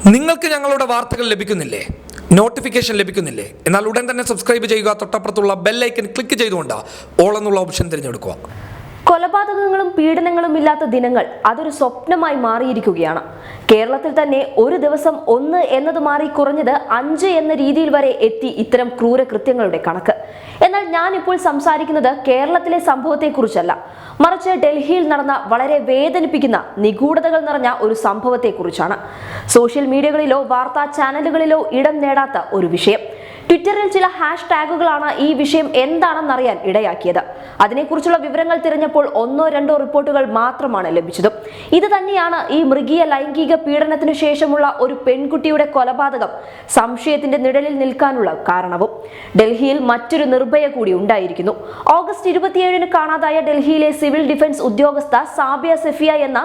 നിങ്ങൾക്ക് ഞങ്ങളുടെ വാർത്തകൾ ലഭിക്കുന്നില്ലേ? നോട്ടിഫിക്കേഷൻ ലഭിക്കുന്നില്ലേ? എന്നാൽ ഉടൻ തന്നെ സബ്സ്ക്രൈബ് ചെയ്യുക. തൊട്ടപ്പുറത്തുള്ള ബെൽ ഐക്കൺ ക്ലിക്ക് ചെയ്തുകൊണ്ട് ഓൾ എന്നുള്ള ഓപ്ഷൻ തിരഞ്ഞെടുക്കുക. കൊലപാതകങ്ങളും പീഡനങ്ങളും ഇല്ലാത്ത ദിനങ്ങൾ അതൊരു സ്വപ്നമായി മാറിയിരിക്കുകയാണ്. കേരളത്തിൽ തന്നെ ഒരു ദിവസം 1 എന്നത് മാറി കുറഞ്ഞത് 5 എന്ന രീതിയിൽ വരെ എത്തി ഇത്തരം ക്രൂരകൃത്യങ്ങളുടെ കണക്ക്. എന്നാൽ ഞാനിപ്പോൾ സംസാരിക്കുന്നത് കേരളത്തിലെ സംഭവത്തെക്കുറിച്ചല്ല, മറിച്ച് ഡൽഹിയിൽ നടന്ന വളരെ വേദനിപ്പിക്കുന്ന നിഗൂഢതകൾ നിറഞ്ഞ ഒരു സംഭവത്തെക്കുറിച്ചാണ്. സോഷ്യൽ മീഡിയകളിലോ വാർത്താ ചാനലുകളിലോ ഇടം നേടാത്ത ഒരു വിഷയം. ട്വിറ്ററിൽ ചില ഹാഷ്ടാഗുകളാണ് ഈ വിഷയം എന്താണെന്നറിയാൻ ഇടയാക്കിയത്. അതിനെക്കുറിച്ചുള്ള വിവരങ്ങൾ തിരഞ്ഞപ്പോൾ 1-2 റിപ്പോർട്ടുകൾ മാത്രമാണ് ലഭിച്ചത്. ഇത് തന്നെയാണ് ഈ മൃഗീയ ലൈംഗിക പീഡനത്തിനു ശേഷമുള്ള ഒരു പെൺകുട്ടിയുടെ കൊലപാതകം സംശയത്തിന്റെ നിഴലിൽ നിൽക്കാനുള്ള കാരണവും. ഡൽഹിയിൽ മറ്റൊരു നിർഭയ കൂടി ഉണ്ടായിരിക്കുന്നു. ഓഗസ്റ്റ് 27-ന് കാണാതായ ഡൽഹിയിലെ സിവിൽ ഡിഫൻസ് ഉദ്യോഗസ്ഥ സാബിയ സെഫിയ എന്ന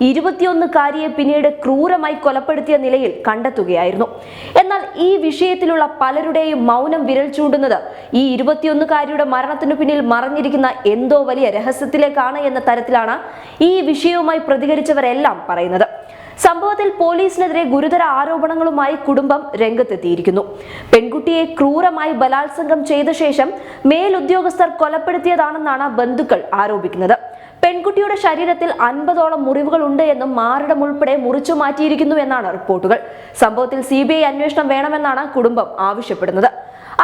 21-കാരിയെ പിന്നീട് ക്രൂരമായി കൊലപ്പെടുത്തിയ നിലയിൽ കണ്ടെത്തുകയായിരുന്നു. എന്നാൽ ഈ വിഷയത്തിലുള്ള പലരുടെയും മൗനം വിരൽ ചൂണ്ടുന്നത് ഈ 21-കാരിയുടെ മരണത്തിനു പിന്നിൽ മറഞ്ഞിരിക്കുന്ന എന്തോ വലിയ രഹസ്യത്തിലേക്കാണ് എന്ന തരത്തിലാണ് ഈ വിഷയവുമായി പ്രതികരിച്ചവരെല്ലാം പറയുന്നത്. സംഭവത്തിൽ പോലീസിനെതിരെ ഗുരുതര ആരോപണങ്ങളുമായി കുടുംബം രംഗത്തെത്തിയിരിക്കുന്നു. പെൺകുട്ടിയെ ക്രൂരമായി ബലാത്സംഗം ചെയ്ത ശേഷം മേലുദ്യോഗസ്ഥർ കൊലപ്പെടുത്തിയതാണെന്നാണ് ബന്ധുക്കൾ ആരോപിക്കുന്നത്. പെൺകുട്ടിയുടെ ശരീരത്തിൽ 50ഓളം മുറിവുകൾ ഉണ്ട് എന്നും മാറിടം ഉൾപ്പെടെ മുറിച്ചു മാറ്റിയിരിക്കുന്നു എന്നാണ് റിപ്പോർട്ടുകൾ. സംഭവത്തിൽ CBI അന്വേഷണം വേണമെന്നാണ് കുടുംബം ആവശ്യപ്പെടുന്നത്.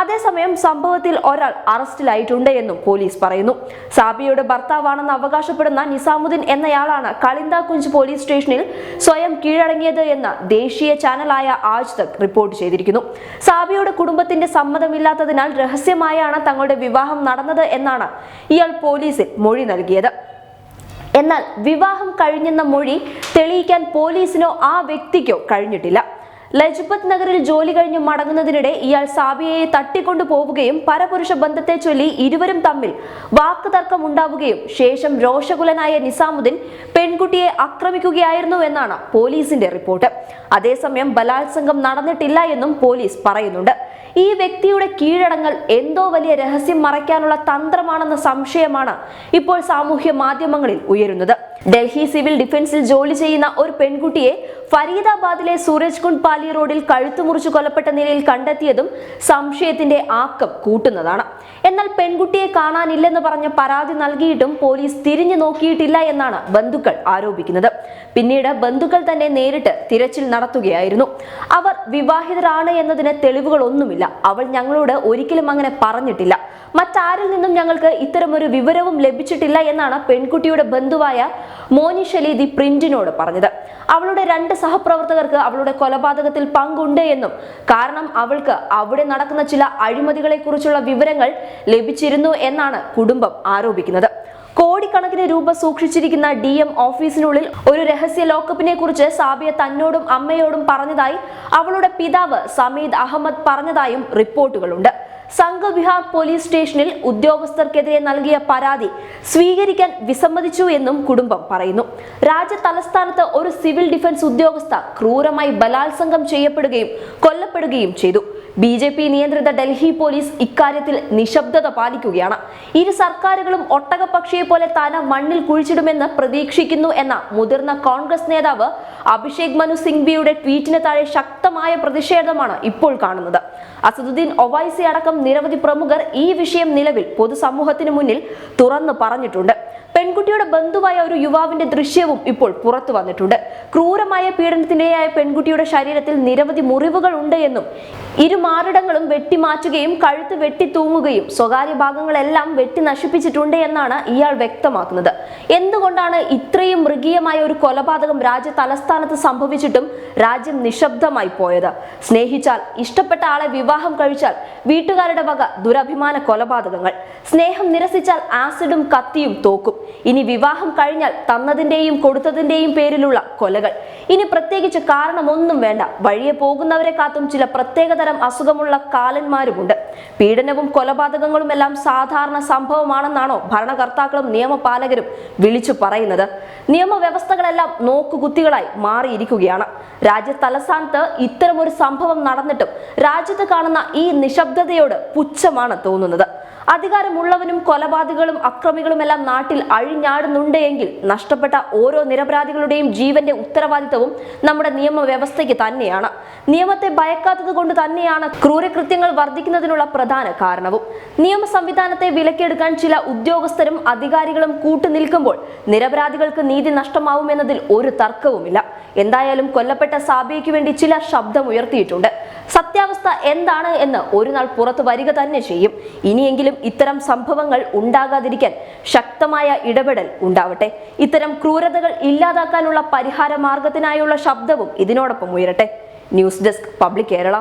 അതേസമയം സംഭവത്തിൽ ഒരാൾ അറസ്റ്റിലായിട്ടുണ്ട് എന്നും പോലീസ് പറയുന്നു. സാബിയയുടെ ഭർത്താവാണെന്ന് അവകാശപ്പെടുന്ന നിസാമുദ്ദീൻ എന്നയാളാണ് കളിന്ദ കുഞ്ച് പോലീസ് സ്റ്റേഷനിൽ സ്വയം കീഴടങ്ങിയത് എന്ന് ദേശീയ ചാനലായ ആജ് തക് റിപ്പോർട്ട് ചെയ്തിരിക്കുന്നു. സാബിയയുടെ കുടുംബത്തിന്റെ സമ്മതമില്ലാത്തതിനാൽ രഹസ്യമായാണ് തങ്ങളുടെ വിവാഹം നടന്നത് എന്നാണ് ഇയാൾ പോലീസിൽ മൊഴി നൽകിയത്. എന്നാൽ വിവാഹം കഴിഞ്ഞെന്ന മൊഴി തെളിയിക്കാൻ പോലീസിനോ ആ വ്യക്തിക്കോ കഴിഞ്ഞിട്ടില്ല. ലജ്പത് നഗറിൽ ജോലി കഴിഞ്ഞ് മടങ്ങുന്നതിനിടെ ഇയാൾ സാബിയയെ തട്ടിക്കൊണ്ടു പോവുകയും പരപുരുഷ ബന്ധത്തെ ചൊല്ലി ഇരുവരും തമ്മിൽ വാക്കുതർക്കം ഉണ്ടാവുകയും ശേഷം രോഷകുലനായ നിസാമുദ്ദീൻ പെൺകുട്ടിയെ ആക്രമിക്കുകയായിരുന്നു എന്നാണ് പോലീസിന്റെ റിപ്പോർട്ട്. അതേസമയം ബലാത്സംഗം നടന്നിട്ടില്ല എന്നും പോലീസ് പറയുന്നുണ്ട്. ഈ വ്യക്തിയുടെ കീഴടങ്ങൽ എന്തോ വലിയ രഹസ്യം മറയ്ക്കാനുള്ള തന്ത്രമാണെന്ന സംശയമാണ് ഇപ്പോൾ സാമൂഹ്യ മാധ്യമങ്ങളിൽ ഉയരുന്നത്. ഡൽഹി സിവിൽ ഡിഫൻസിൽ ജോലി ചെയ്യുന്ന ഒരു പെൺകുട്ടിയെ ഫരീദാബാദിലെ സൂരജ് കുണ്ട് പാലി റോഡിൽ കഴുത്തുമുറിച്ച് കൊലപ്പെട്ട നിലയിൽ കണ്ടെത്തിയതും സംശയത്തിന്റെ ആക്കം കൂട്ടുന്നതാണ്. എന്നാൽ പെൺകുട്ടിയെ കാണാനില്ലെന്ന് പറഞ്ഞ് പരാതി നൽകിയിട്ടും പോലീസ് തിരിഞ്ഞു നോക്കിയിട്ടില്ല എന്നാണ് ബന്ധുക്കൾ ആരോപിക്കുന്നത്. പിന്നീട് ബന്ധുക്കൾ തന്നെ നേരിട്ട് തിരച്ചിൽ നടത്തുകയായിരുന്നു. അവർ വിവാഹിതരാണ് എന്നതിന് തെളിവുകളൊന്നുമില്ല. അവൾ ഞങ്ങളോട് ഒരിക്കലും അങ്ങനെ പറഞ്ഞിട്ടില്ല. മറ്റാരിൽ നിന്നും ഞങ്ങൾക്ക് ഇത്തരമൊരു വിവരവും ലഭിച്ചിട്ടില്ല എന്നാണ് പെൺകുട്ടിയുടെ ബന്ധുവായ മോനിഷ് അലി ദി പ്രിന്റിനോട് പറഞ്ഞത്. അവളുടെ 2 സഹപ്രവർത്തകർക്ക് അവളുടെ കൊലപാതകത്തിൽ പങ്കുണ്ട് എന്നും കാരണം അവൾക്ക് അവിടെ നടക്കുന്ന ചില അഴിമതികളെ കുറിച്ചുള്ള വിവരങ്ങൾ ലഭിച്ചിരുന്നു എന്നാണ് കുടുംബം ആരോപിക്കുന്നത്. കോടിക്കണക്കിന് രൂപ സൂക്ഷിച്ചിരിക്കുന്ന DM ഓഫീസിനുള്ളിൽ ഒരു രഹസ്യ ലോക്കപ്പിനെ കുറിച്ച് സാബിയ തന്നോടും അമ്മയോടും പറഞ്ഞതായി അവളുടെ പിതാവ് സമീദ് അഹമ്മദ് പറഞ്ഞതായും റിപ്പോർട്ടുകളുണ്ട്. സംഘവിഹാർ പോലീസ് സ്റ്റേഷനിൽ ഉദ്യോഗസ്ഥർക്കെതിരെ നൽകിയ പരാതി സ്വീകരിക്കാൻ വിസമ്മതിച്ചു എന്നും കുടുംബം പറയുന്നു. രാജ്യ തലസ്ഥാനത്ത് ഒരു സിവിൽ ഡിഫൻസ് ഉദ്യോഗസ്ഥ ക്രൂരമായി ബലാത്സംഗം ചെയ്യപ്പെടുകയും കൊല്ലപ്പെടുകയും ചെയ്തു. BJP നിയന്ത്രിത ഡൽഹി പോലീസ് ഇക്കാര്യത്തിൽ നിശബ്ദത പാലിക്കുകയാണ്. ഇരു സർക്കാരുകളും ഒട്ടകപ്പക്ഷിയെ പോലെ തല മണ്ണിൽ കുഴിച്ചിടുമെന്ന് പ്രതീക്ഷിക്കുന്നു എന്ന മുതിർന്ന കോൺഗ്രസ് നേതാവ് അഭിഷേക് മനു സിംഗ്വിയുടെ ട്വീറ്റിന് താഴെ ശക്തമായ പ്രതിഷേധമാണ് ഇപ്പോൾ കാണുന്നത്. അസദുദ്ദീൻ ഒവൈസി അടക്കം നിരവധി പ്രമുഖർ ഈ വിഷയം നിലവിൽ പൊതുസമൂഹത്തിന് മുന്നിൽ തുറന്നു പറഞ്ഞിട്ടുണ്ട്. പെൺകുട്ടിയുടെ ബന്ധുവായ ഒരു യുവാവിന്റെ ദൃശ്യവും ഇപ്പോൾ പുറത്തു വന്നിട്ടുണ്ട്. ക്രൂരമായ പീഡനത്തിനിരയായ പെൺകുട്ടിയുടെ ശരീരത്തിൽ നിരവധി മുറിവുകൾ ഉണ്ട് എന്നും ഇരുമാറിടങ്ങളും വെട്ടിമാറ്റുകയും കഴുത്ത് വെട്ടി തൂങ്ങുകയും സ്വകാര്യ ഭാഗങ്ങളെല്ലാം വെട്ടി നശിപ്പിച്ചിട്ടുണ്ട് എന്നാണ് ഇയാൾ വ്യക്തമാക്കുന്നത്. എന്തുകൊണ്ടാണ് ഇത്രയും മൃഗീയമായ ഒരു കൊലപാതകം രാജ്യ തലസ്ഥാനത്ത് സംഭവിച്ചിട്ടും രാജ്യം നിശബ്ദമായി പോയത്? സ്നേഹിച്ചാൽ, ഇഷ്ടപ്പെട്ട ആളെ വിവാഹം കഴിച്ചാൽ വീട്ടുകാരുടെ വക ദുരഭിമാന കൊലപാതകങ്ങൾ. സ്നേഹം നിരസിച്ചാൽ ആസിഡും കത്തിയും തോക്കും. ഇനി വിവാഹം കഴിഞ്ഞാൽ തന്നതിന്റെയും കൊടുത്തതിന്റെയും പേരിലുള്ള കൊലകൾ. ഇനി പ്രത്യേകിച്ച് കാരണമൊന്നും വേണ്ട. വഴിയെ പോകുന്നവരെ കാത്തും ചില പ്രത്യേകതരം അസുഖമുള്ള കാലന്മാരുമുണ്ട്. പീഡനവും കൊലപാതകങ്ങളും എല്ലാം സാധാരണ സംഭവമാണെന്നാണോ ഭരണകർത്താക്കളും നിയമപാലകരും വിളിച്ചു പറയുന്നത്? നിയമവ്യവസ്ഥകളെല്ലാം നോക്കുകുത്തികളായി മാറിയിരിക്കുകയാണ്. രാജ്യ തലസ്ഥാനത്ത് ഇത്തരമൊരു സംഭവം നടന്നിട്ടും രാജ്യത്ത് കാണുന്ന ഈ നിശബ്ദതയോട് പുച്ഛമാണ് തോന്നുന്നത്. അധികാരമുള്ളവനും കൊലപാതകങ്ങളും അക്രമികളുമെല്ലാം നാട്ടിൽ അഴിഞ്ഞാടുന്നുണ്ട് എങ്കിൽ നഷ്ടപ്പെട്ട ഓരോ നിരപരാധികളുടെയും ജീവന്റെ ഉത്തരവാദിത്തവും നമ്മുടെ നിയമവ്യവസ്ഥയ്ക്ക് തന്നെയാണ്. നിയമത്തെ ഭയക്കാത്തത് കൊണ്ട് തന്നെയാണ് ക്രൂരകൃത്യങ്ങൾ വർദ്ധിക്കുന്നതിനുള്ള പ്രധാന കാരണവും. നിയമ സംവിധാനത്തെ വിലക്കെടുക്കാൻ ചില ഉദ്യോഗസ്ഥരും അധികാരികളും കൂട്ടുനിൽക്കുമ്പോൾ നിരപരാധികൾക്ക് നീതി നഷ്ടമാവുമെന്നതിൽ ഒരു തർക്കവുമില്ല. എന്തായാലും കൊല്ലപ്പെട്ട സാബിയയ്ക്ക് വേണ്ടി ചിലർ ശബ്ദമുയർത്തിയിട്ടുണ്ട്. സത്യാവസ്ഥ എന്താണ് എന്ന് ഒരു നാൾ പുറത്തു വരിക തന്നെ ചെയ്യും. ഇനിയെങ്കിലും ഇത്തരം സംഭവങ്ങൾ ഉണ്ടാകാതിരിക്കാൻ ശക്തമായ ഇടപെടൽ ഉണ്ടാവട്ടെ. ഇത്തരം ക്രൂരതകൾ ഇല്ലാതാക്കാനുള്ള പരിഹാര മാർഗത്തിനായുള്ള ശബ്ദവും ഇതിനോടൊപ്പം ഉയരട്ടെ. News desk public Kerala.